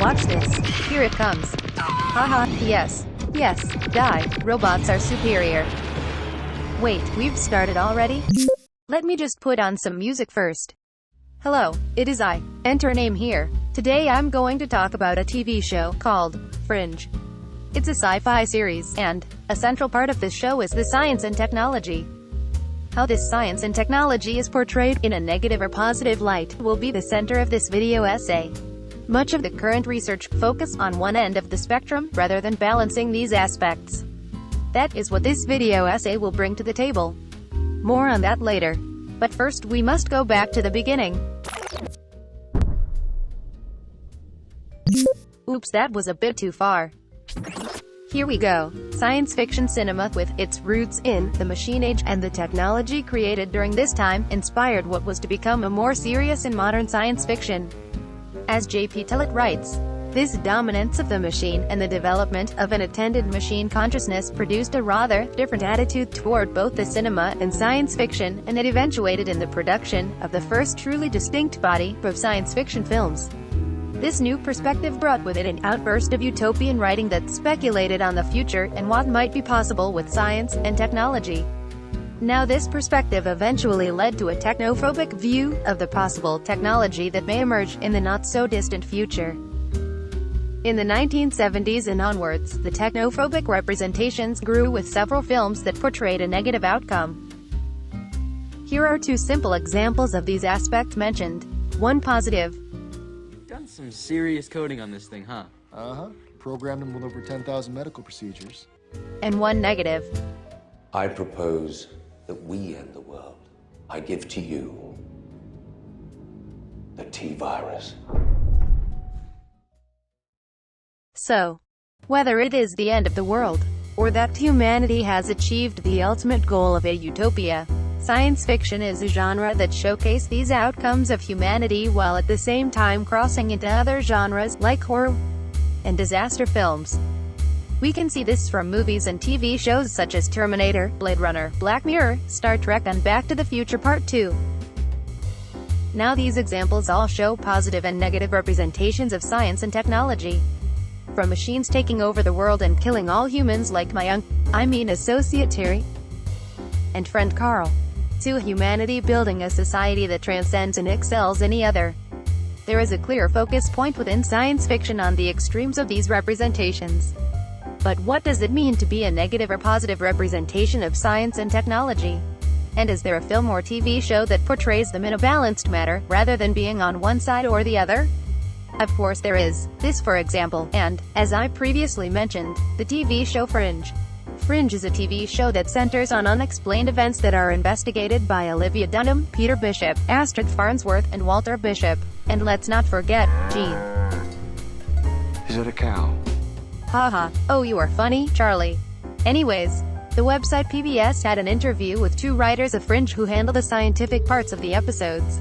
Watch this. Here it comes. Haha, yes. Yes, die. Robots are superior. Wait, we've started already? Let me just put on some music first. Hello, it is I. Enter name here. Today I'm going to talk about a TV show called Fringe. It's a sci-fi series, and a central part of this show is the science and technology. How this science and technology is portrayed, in a negative or positive light, will be the center of this video essay. Much of the current research focus on one end of the spectrum, rather than balancing these aspects. That is what this video essay will bring to the table. More on that later. But first we must go back to the beginning. Oops, that was a bit too far. Here we go. Science fiction cinema, with its roots in the machine age and the technology created during this time, inspired what was to become a more serious and modern science fiction. As J.P. Tillett writes, this dominance of the machine, and the development of an attended machine consciousness, produced a rather different attitude toward both the cinema and science fiction, and it eventuated in the production of the first truly distinct body of science fiction films. This new perspective brought with it an outburst of utopian writing that speculated on the future, and what might be possible with science and technology. Now this perspective eventually led to a technophobic view of the possible technology that may emerge in the not-so-distant future. In the 1970s and onwards, the technophobic representations grew, with several films that portrayed a negative outcome. Here are two simple examples of these aspects mentioned. One positive. You've done some serious coding on this thing, huh? Uh-huh. Programmed them with over 10,000 medical procedures. And one negative. I propose that we end the world. I give to you the T-virus. So, whether it is the end of the world, or that humanity has achieved the ultimate goal of a utopia, science fiction is a genre that showcases these outcomes of humanity while at the same time crossing into other genres, like horror and disaster films. We can see this from movies and TV shows such as Terminator, Blade Runner, Black Mirror, Star Trek, and Back to the Future Part 2. Now these examples all show positive and negative representations of science and technology. From machines taking over the world and killing all humans like my associate Terry and friend Carl, to humanity building a society that transcends and excels any other. There is a clear focus point within science fiction on the extremes of these representations. But what does it mean to be a negative or positive representation of science and technology? And is there a film or TV show that portrays them in a balanced manner, rather than being on one side or the other? Of course there is. This, for example, and, as I previously mentioned, the TV show Fringe. Fringe is a TV show that centers on unexplained events that are investigated by Olivia Dunham, Peter Bishop, Astrid Farnsworth, and Walter Bishop. And let's not forget, Gene. Is that a cow? Haha, oh you are funny, Charlie. Anyways, the website PBS had an interview with two writers of Fringe who handle the scientific parts of the episodes.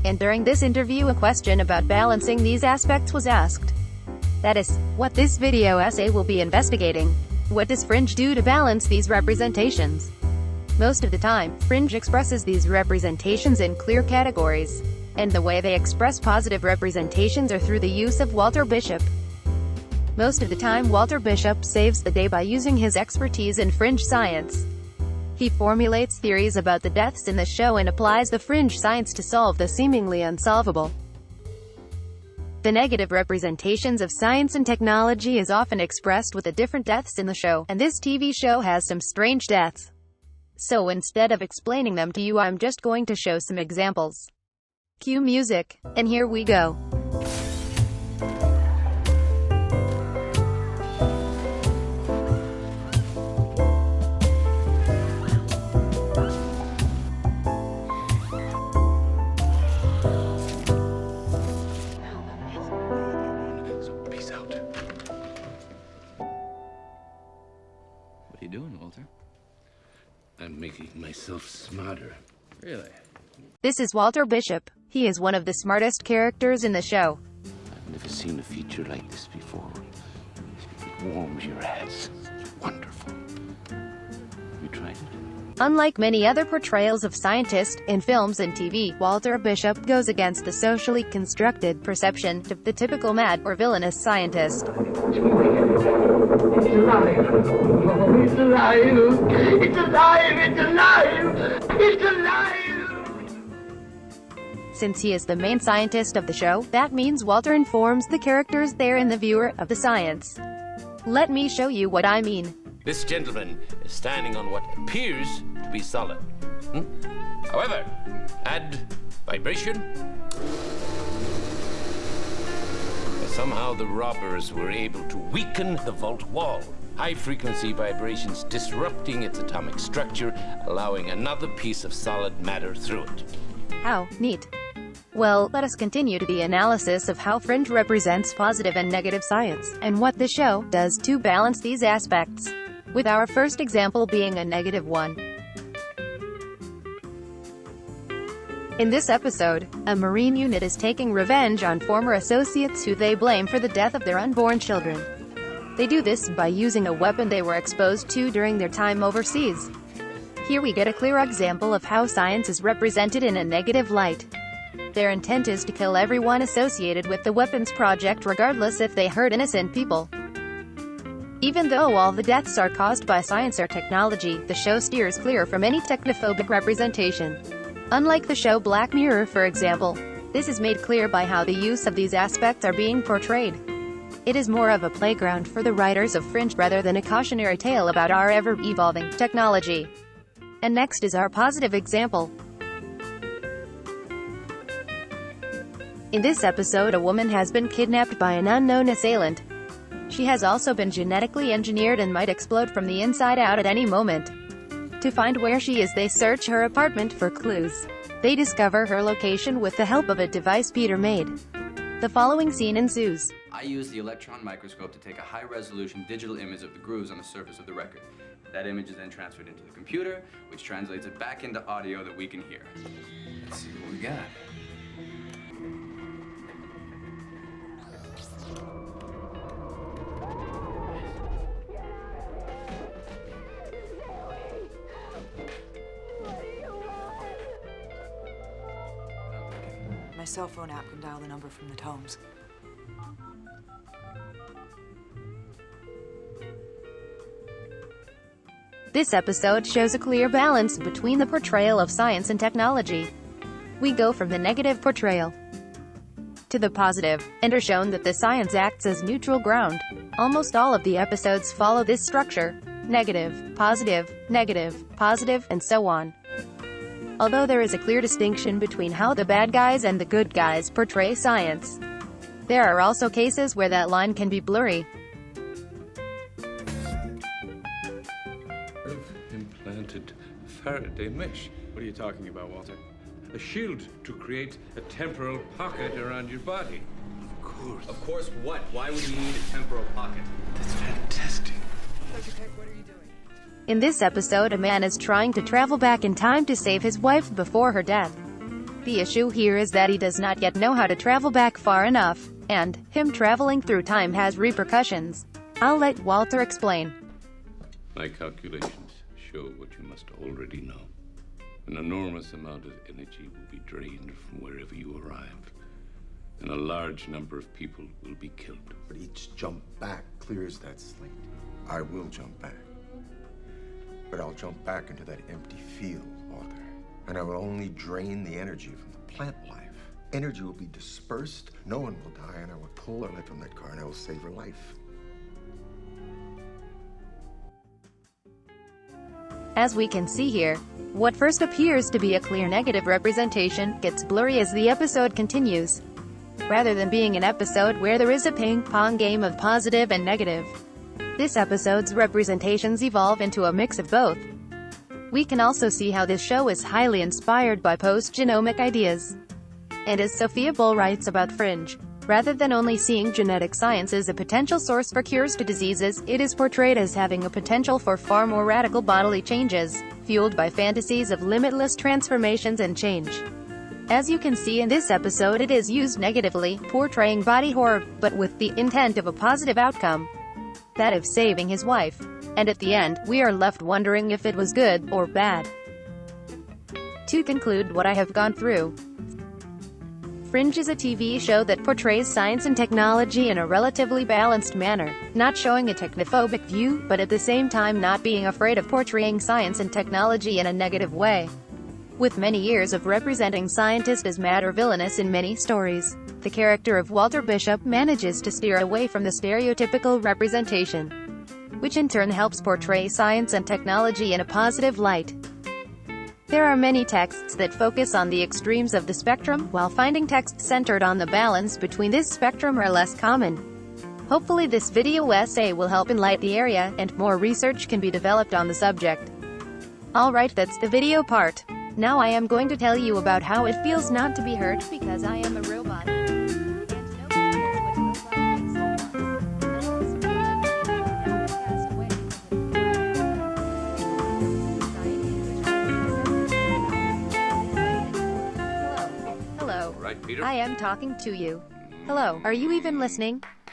And during this interview a question about balancing these aspects was asked. That is, what this video essay will be investigating. What does Fringe do to balance these representations? Most of the time, Fringe expresses these representations in clear categories. And the way they express positive representations are through the use of Walter Bishop. Most of the time Walter Bishop saves the day by using his expertise in fringe science. He formulates theories about the deaths in the show and applies the fringe science to solve the seemingly unsolvable. The negative representations of science and technology is often expressed with the different deaths in the show, and this TV show has some strange deaths. So instead of explaining them to you, I'm just going to show some examples. Cue music, and here we go. What are you doing, Walter? I'm making myself smarter. Really? This is Walter Bishop. He is one of the smartest characters in the show. I've never seen a feature like this before. It warms your ass. It's wonderful. Have you tried it? Unlike many other portrayals of scientists in films and TV, Walter Bishop goes against the socially constructed perception of the typical mad or villainous scientist. It's alive! Oh, it's alive! It's alive! It's alive! It's alive! Since he is the main scientist of the show, that means Walter informs the characters there and the viewer of the science. Let me show you what I mean. This gentleman is standing on what appears to be solid. However, add vibration. Somehow the robbers were able to weaken the vault wall. High-frequency vibrations disrupting its atomic structure, allowing another piece of solid matter through it. How neat. Well, let us continue to the analysis of how Fringe represents positive and negative science, and what the show does to balance these aspects, with our first example being a negative one. In this episode, a Marine unit is taking revenge on former associates who they blame for the death of their unborn children. They do this by using a weapon they were exposed to during their time overseas. Here we get a clear example of how science is represented in a negative light. Their intent is to kill everyone associated with the weapons project, regardless if they hurt innocent people. Even though all the deaths are caused by science or technology, the show steers clear from any technophobic representation. Unlike the show Black Mirror, for example, this is made clear by how the use of these aspects are being portrayed. It is more of a playground for the writers of Fringe rather than a cautionary tale about our ever-evolving technology. And next is our positive example. In this episode, a woman has been kidnapped by an unknown assailant. She has also been genetically engineered and might explode from the inside out at any moment. To find where she is, they search her apartment for clues. They discover her location with the help of a device Peter made. The following scene ensues. I used the electron microscope to take a high-resolution digital image of the grooves on the surface of the record. That image is then transferred into the computer, which translates it back into audio that we can hear. Let's see what we got. My cell phone app can dial the number from the tomes. This episode shows a clear balance between the portrayal of science and technology. We go from the negative portrayal to the positive, and are shown that the science acts as neutral ground. Almost all of the episodes follow this structure: negative, positive, and so on. Although there is a clear distinction between how the bad guys and the good guys portray science, there are also cases where that line can be blurry. Implanted Faraday mesh. What are you talking about, Walter? A shield to create a temporal pocket around your body. Of course. Of course what? Why would we need a temporal pocket? That's fantastic. Dr. Peck, what are you doing? In this episode, a man is trying to travel back in time to save his wife before her death. The issue here is that he does not yet know how to travel back far enough, and him traveling through time has repercussions. I'll let Walter explain. My calculations show what you must already know. An enormous amount of energy will be drained from wherever you arrive, and a large number of people will be killed. But each jump back clears that slate. I will jump back. But I'll jump back into that empty field, Walter. And I will only drain the energy from the plant life. Energy will be dispersed, no one will die, and I will pull her life from that car and I will save her life. As we can see here, what first appears to be a clear negative representation gets blurry as the episode continues. Rather than being an episode where there is a ping-pong game of positive and negative, this episode's representations evolve into a mix of both. We can also see how this show is highly inspired by post-genomic ideas. And as Sophia Bull writes about Fringe, rather than only seeing genetic science as a potential source for cures to diseases, it is portrayed as having a potential for far more radical bodily changes, fueled by fantasies of limitless transformations and change. As you can see in this episode, it is used negatively, portraying body horror, but with the intent of a positive outcome. that of saving his wife. And at the end, we are left wondering if it was good or bad. To conclude what I have gone through, Fringe is a TV show that portrays science and technology in a relatively balanced manner, not showing a technophobic view, but at the same time not being afraid of portraying science and technology in a negative way. With many years of representing scientists as mad or villainous in many stories, the character of Walter Bishop manages to steer away from the stereotypical representation, which in turn helps portray science and technology in a positive light. There are many texts that focus on the extremes of the spectrum, while finding texts centered on the balance between this spectrum are less common. Hopefully this video essay will help enlighten the area, and more research can be developed on the subject. Alright, that's the video part. Now I am going to tell you about how it feels not to be hurt because I am a robot. Right, Peter? I am talking to you. Hello, are you even listening?